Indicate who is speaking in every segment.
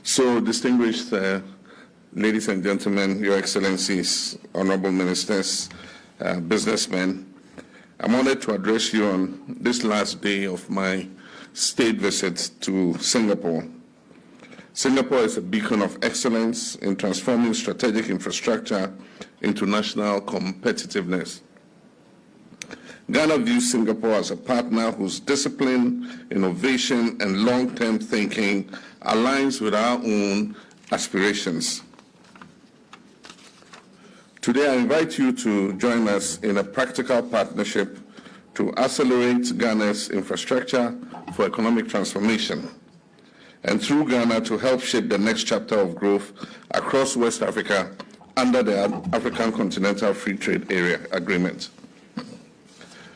Speaker 1: So, distinguished ladies and gentlemen, Your Excellencies, Honorable Ministers, businessmen, I'm honored to address you on this last day of my state visit to Singapore. Singapore is a beacon of excellence in transforming strategic infrastructure into national competitiveness. Ghana views Singapore as a partner whose discipline, innovation, and long-term thinking aligns with our own aspirations. Today, I invite you to join us in a practical partnership to accelerate Ghana's infrastructure for economic transformation, and through Ghana to help shape the next chapter of growth across West Africa under the African Continental Free Trade Area Agreement.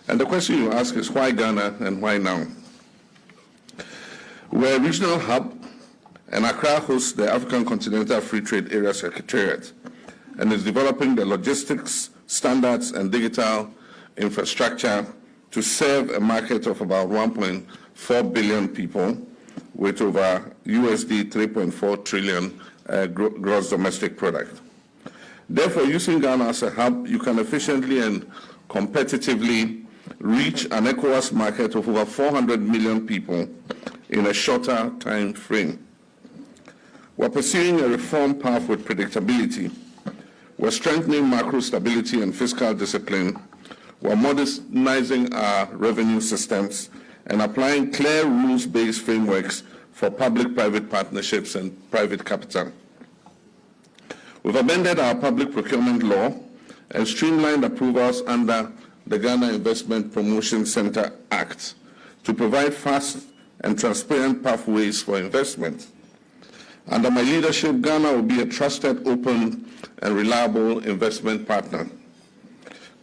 Speaker 1: And the question you ask is, why Ghana and why now? We're a regional hub, and Accra hosts the African Continental Free Trade Area Secretariat and is developing the logistics, standards, and digital infrastructure to serve a market of about 1.4 billion people with over USD 3.4 trillion gross domestic product. Therefore, using Ghana as a hub, you can efficiently and competitively reach an ECOWAS market of over 400 million people in a shorter time frame. We're pursuing a reform path with predictability. We're strengthening macro stability and fiscal discipline. We're modernizing our revenue systems and applying clear rules-based frameworks for public-private partnerships and private capital. We've amended our public procurement law and streamlined approvals under the Ghana Investment Promotion Center Act to provide fast and transparent pathways for investment. Under my leadership, Ghana will be a trusted, open, and reliable investment partner.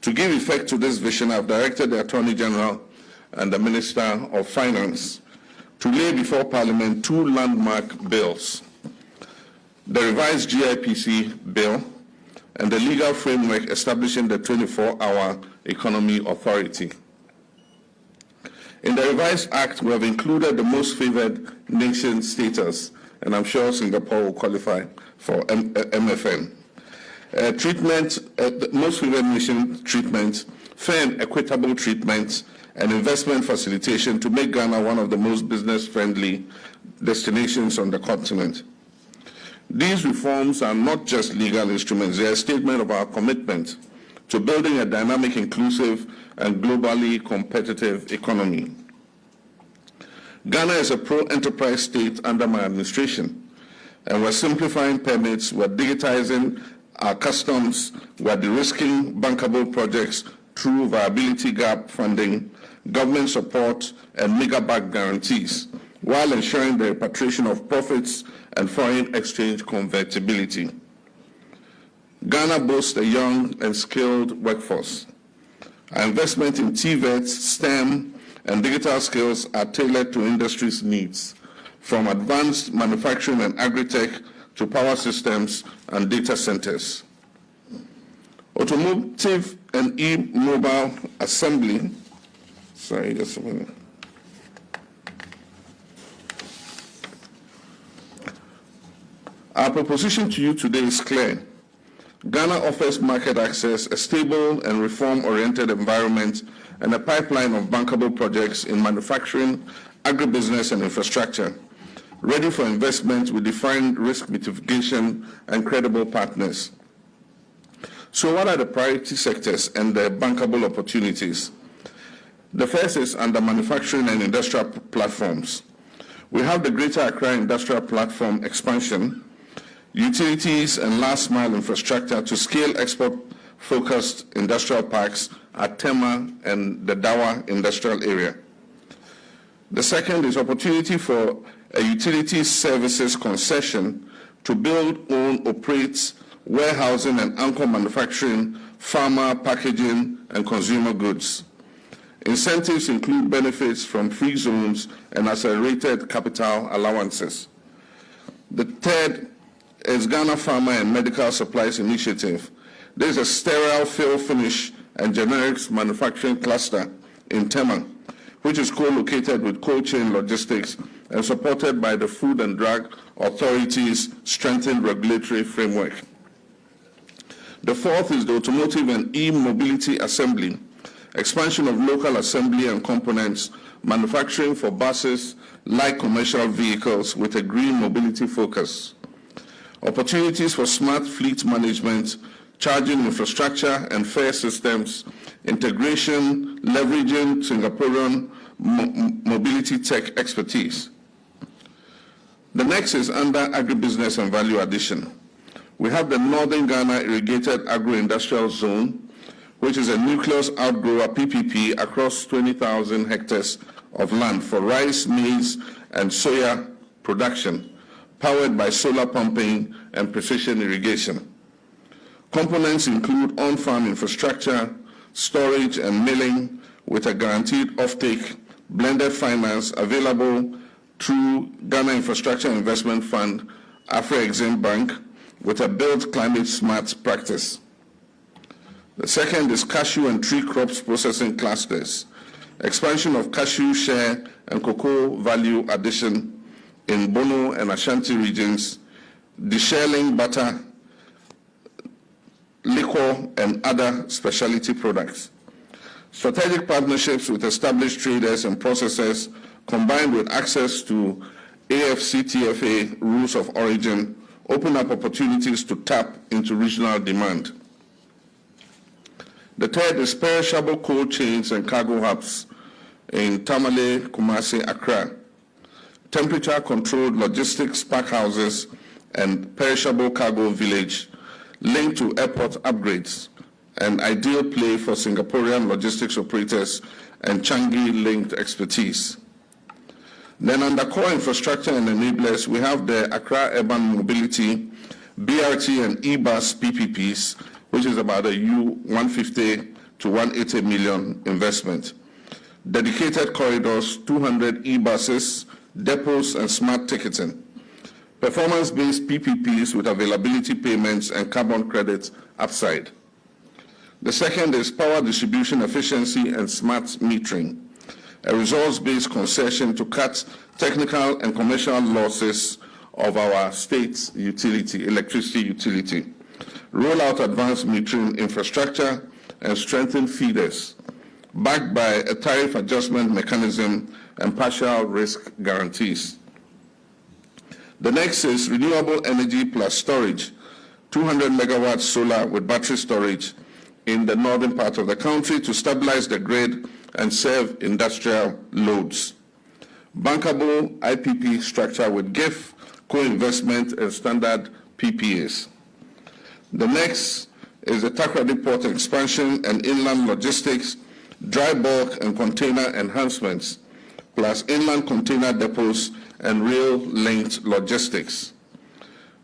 Speaker 1: To give effect to this vision, I've directed the Attorney General and the Minister of Finance to lay before Parliament two landmark bills: the revised GIPC bill and the legal framework establishing the 24-hour Economy Authority. In the revised act, we have included the most favored nation status, and I'm sure Singapore will qualify for MFN. The most favored nation treatment, fair and equitable treatment, and investment facilitation to make Ghana one of the most business-friendly destinations on the continent. These reforms are not just legal instruments, they are a statement of our commitment to building a dynamic, inclusive, and globally competitive economy. Ghana is a pro-enterprise state under my administration, and we're simplifying permits, we're digitizing our customs, we're de-risking bankable projects through viability gap funding, government support, and mega-backed guarantees, while ensuring the repatriation of profits and foreign exchange convertibility. Ghana boasts a young and skilled workforce. Our investment in TVET, STEM, and digital skills are tailored to industry's needs, from advanced manufacturing and agri-tech to power systems and data centers. Automotive and e-mobile assembly, just a minute. Our proposition to you today is clear. Ghana offers market access, a stable and reform-oriented environment, and a pipeline of bankable projects in manufacturing, agribusiness, and infrastructure, ready for investment with defined risk mitigation and credible partners. So what are the priority sectors and the bankable opportunities? The first is under manufacturing and industrial platforms. We have the Greater Accra Industrial Platform expansion, utilities and last-mile infrastructure to scale export-focused industrial parks at Tema and the Dawa industrial area. The second is opportunity for a utilities services concession to build, own, operate warehousing and anchor manufacturing, pharma, packaging, and consumer goods. Incentives include benefits from free zones and accelerated capital allowances. The third is Ghana Pharma and Medical Supplies Initiative. There is a sterile fill finish and generics manufacturing cluster in Tema, which is co-located with cold chain logistics and supported by the Food and Drug Authority's strengthened regulatory framework. The fourth is the automotive and e-mobility assembly, expansion of local assembly and components, manufacturing for buses, light commercial vehicles with a green mobility focus. Opportunities for smart fleet management, charging infrastructure and fare systems, integration, leveraging Singaporean mobility tech expertise. The next is under agribusiness and value addition. We have the Northern Ghana Irrigated Agro-Industrial Zone, which is a nucleus outgrower PPP across 20,000 hectares of land for rice, maize, and soya production, powered by solar pumping and precision irrigation. Components include on-farm infrastructure, storage and milling with a guaranteed offtake, blended finance available through Ghana Infrastructure Investment Fund, Afro-Exim Bank, with a build climate smart practice. The second is cashew and tree crops processing clusters, expansion of cashew share and cocoa value addition in Bono and Ashanti regions, deshelling butter, liquor, and other specialty products. Strategic partnerships with established traders and processors combined with access to AFCTFA rules of origin open up opportunities to tap into regional demand. The third is perishable cold chains and cargo hubs in Tamale, Kumasi, Accra, temperature-controlled logistics packhouses and perishable cargo village linked to airport upgrades, an ideal play for Singaporean logistics operators and Changi-linked expertise. Then under core infrastructure and enablers, we have the Accra Urban Mobility, BRT and e-bus PPPs, which is about a $150 to $180 million investment. Dedicated corridors, 200 e-buses, depots, and smart ticketing. Performance-based PPPs with availability payments and carbon credits upside. The second is power distribution efficiency and smart metering, a resource-based concession to cut technical and commercial losses of our state's utility, electricity utility. Roll out advanced metering infrastructure and strengthen feeders, backed by a tariff adjustment mechanism and partial risk guarantees. The next is renewable energy plus storage, 200 megawatt solar with battery storage in the northern part of the country to stabilize the grid and serve industrial loads. Bankable IPP structure with GIF, co-investment and standard PPAs. The next is the Takoradi Port expansion and inland logistics, dry bulk and container enhancements, plus inland container depots and rail-linked logistics.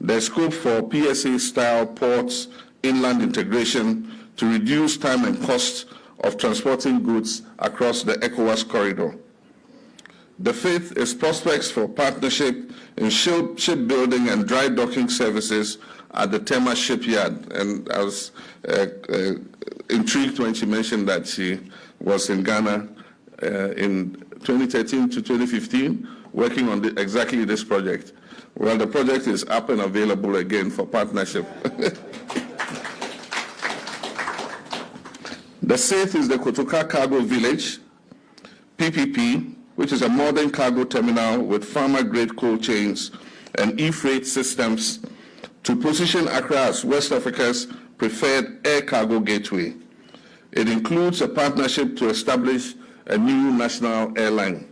Speaker 1: There's scope for PSA-style ports, inland integration to reduce time and cost of transporting goods across the ECOWAS corridor. The fifth is prospects for partnership in shipbuilding and dry docking services at the Tema shipyard. And I was intrigued when she mentioned that she was in Ghana in 2013 to 2015 working on exactly this project. Well, the project is up and available again for partnership. The sixth is the Kotoka Cargo Village, PPP, which is a modern cargo terminal with farmer-grade cold chains and e-freight systems to position Accra as West Africa's preferred air cargo gateway. It includes a partnership to establish a new national airline.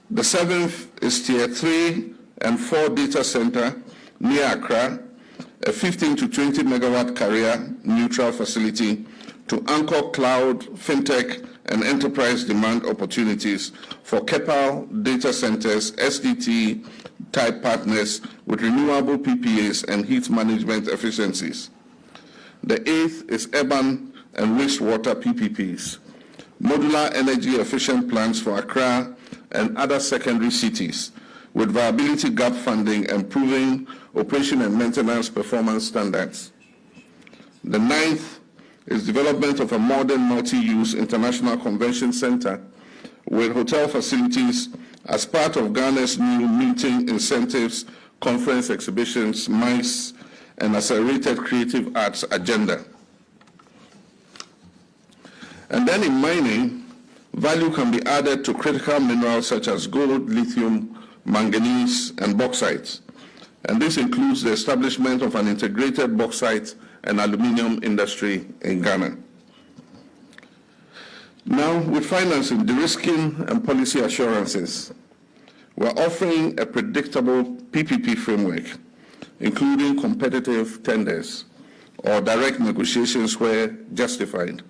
Speaker 1: The seventh is Tier 3 and 4 data center near Accra, a 15 to 20 megawatt carrier neutral facility to anchor cloud, fintech, and enterprise demand opportunities for KEPAL data centers, SDT-type partners with renewable PPAs and heat management efficiencies. The eighth is urban and wastewater PPPs, modular energy-efficient plants for Accra and other secondary cities, with viability gap funding and improving operation and maintenance performance standards. The ninth is development of a modern multi-use international convention center with hotel facilities as part of Ghana's new meeting incentives, conference exhibitions, MICE, and accelerated creative arts agenda. And then in mining, value can be added to critical minerals such as gold, lithium, manganese, and bauxite. And this includes the establishment of an integrated bauxite and aluminium industry in Ghana. Now, with financing, de-risking, and policy assurances, we're offering a predictable PPP framework, including competitive tenders or direct negotiations where justified,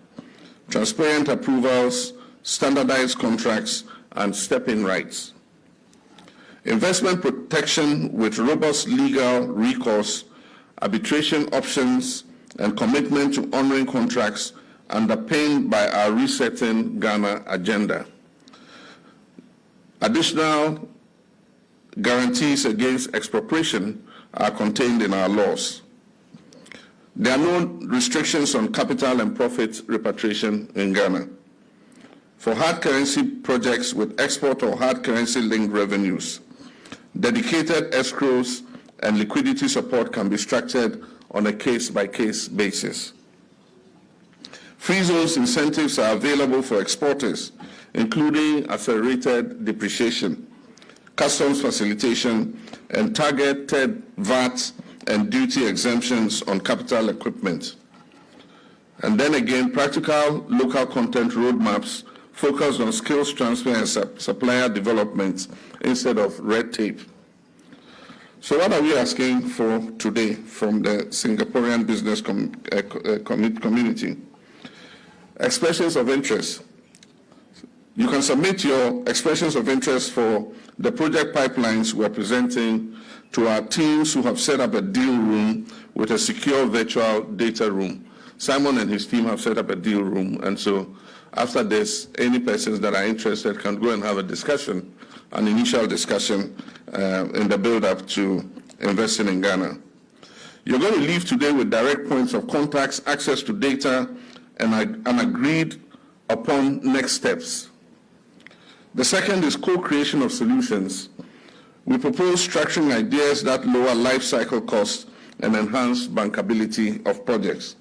Speaker 1: transparent approvals, standardized contracts, and step-in rights. Investment protection with robust legal recourse, arbitration options, and commitment to honoring contracts underpinned by our Resetting Ghana agenda. Additional guarantees against expropriation are contained in our laws. There are no restrictions on capital and profit repatriation in Ghana. For hard currency projects with export or hard currency linked revenues, dedicated escrows and liquidity support can be structured on a case-by-case basis. Free zones incentives are available for exporters, including accelerated depreciation, customs facilitation, and targeted VAT and duty exemptions on capital equipment. And then again, practical local content roadmaps focused on skills transfer and supplier development instead of red tape. So what are we asking for today from the Singaporean business community? Expressions of interest. You can submit your expressions of interest for the project pipelines we're presenting to our teams who have set up a deal room with a secure virtual data room. Simon and his team have set up a deal room, and so after this, any persons that are interested can go and have a discussion, an initial discussion in the build-up to investing in Ghana. You're going to leave today with direct points of contacts, access to data, and agreed upon next steps. The second is co-creation of solutions. We propose structuring ideas that lower life cycle costs and enhance bankability of projects.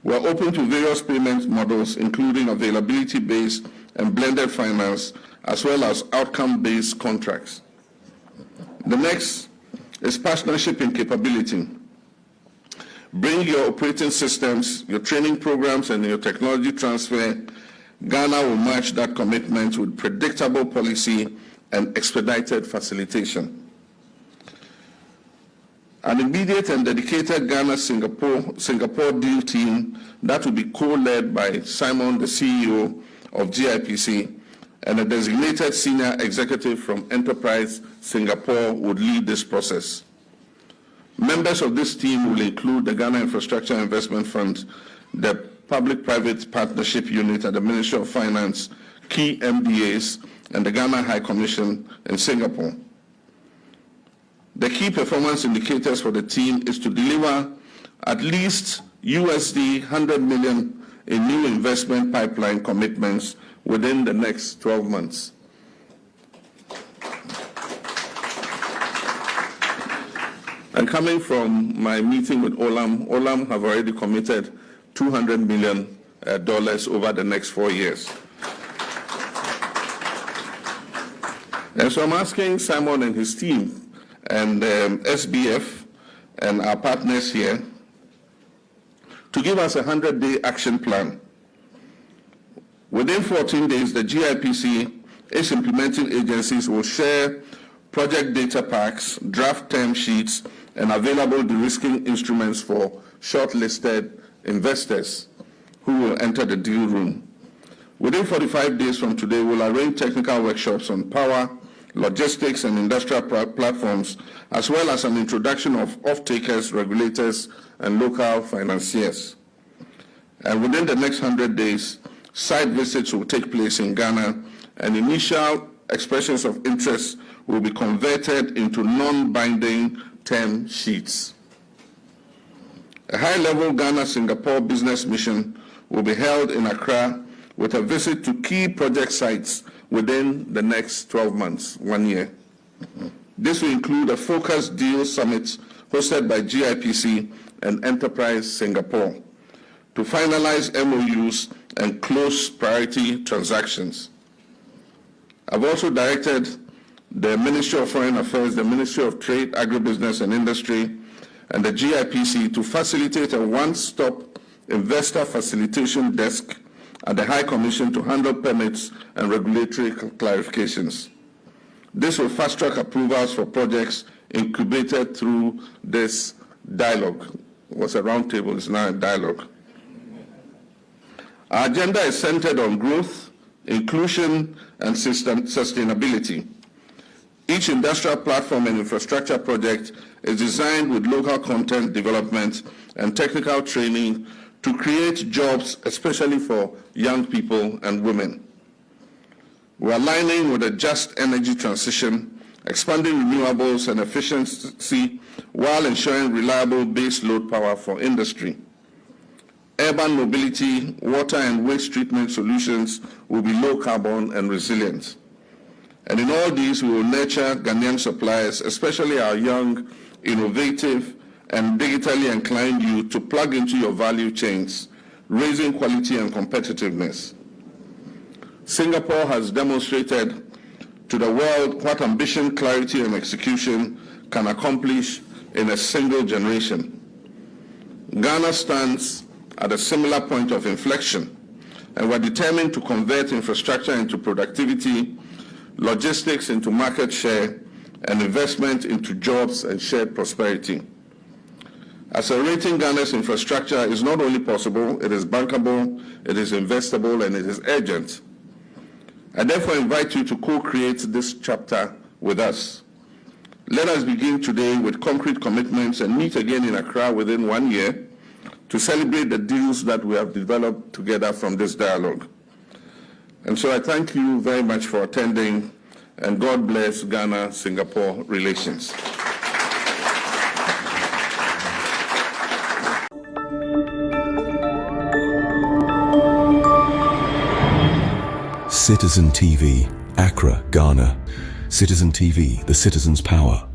Speaker 1: We are open to various payment models, including availability-based and blended finance, as well as outcome-based contracts. The next is partnership in capability. Bring your operating systems, your training programs, and your technology transfer. Ghana will match that commitment with predictable policy and expedited facilitation. An immediate and dedicated Ghana-Singapore deal team that will be co-led by Simon, the CEO of GIPC, and a designated senior executive from Enterprise Singapore would lead this process. Members of this team will include the Ghana Infrastructure Investment Fund, the Public-Private Partnership Unit at the Ministry of Finance, key MDAs, and the Ghana High Commission in Singapore. The key performance indicators for the team is to deliver at least $100 million in new investment pipeline commitments within the next 12 months. And coming from my meeting with Olam have already committed $200 million over the next 4 years. And so I'm asking Simon and his team and SBF and our partners here to give us a 100-day action plan. Within 14 days, the GIPC, its implementing agencies will share project data packs, draft term sheets, and available de-risking instruments for shortlisted investors who will enter the deal room. Within 45 days from today, we'll arrange technical workshops on power, logistics, and industrial platforms, as well as an introduction of off-takers, regulators, and local financiers. And within the next 100 days, site visits will take place in Ghana, and initial expressions of interest will be converted into non-binding term sheets. A high-level Ghana-Singapore business mission will be held in Accra with a visit to key project sites within the next 12 months, 1 year. This will include a focused deal summit hosted by GIPC and Enterprise Singapore to finalize MOUs and close priority transactions. I've also directed the Ministry of Foreign Affairs, the Ministry of Trade, Agribusiness and Industry, and the GIPC to facilitate a one-stop investor facilitation desk at the High Commission to handle permits and regulatory clarifications. This will fast-track approvals for projects incubated through this dialogue. It was a roundtable, it's now a dialogue. Our agenda is centered on growth, inclusion, and sustainability. Each industrial platform and infrastructure project is designed with local content development and technical training to create jobs, especially for young people and women. We're aligning with a just energy transition, expanding renewables and efficiency while ensuring reliable base load power for industry. Urban mobility, water and waste treatment solutions will be low carbon and resilient. And in all these, we will nurture Ghanaian suppliers, especially our young, innovative, and digitally inclined youth to plug into your value chains, raising quality and competitiveness. Singapore has demonstrated to the world what ambition, clarity, and execution can accomplish in a single generation. Ghana stands at a similar point of inflection, and we're determined to convert infrastructure into productivity, logistics into market share, and investment into jobs and shared prosperity. Accelerating Ghana's infrastructure is not only possible, it is bankable, it is investable, and it is urgent. I therefore invite you to co-create this chapter with us. Let us begin today with concrete commitments and meet again in Accra within 1 year to celebrate the deals that we have developed together from this dialogue. And so I thank you very much for attending, and God bless Ghana-Singapore relations.
Speaker 2: Citizen TV, Accra, Ghana. Citizen TV, the citizen's power.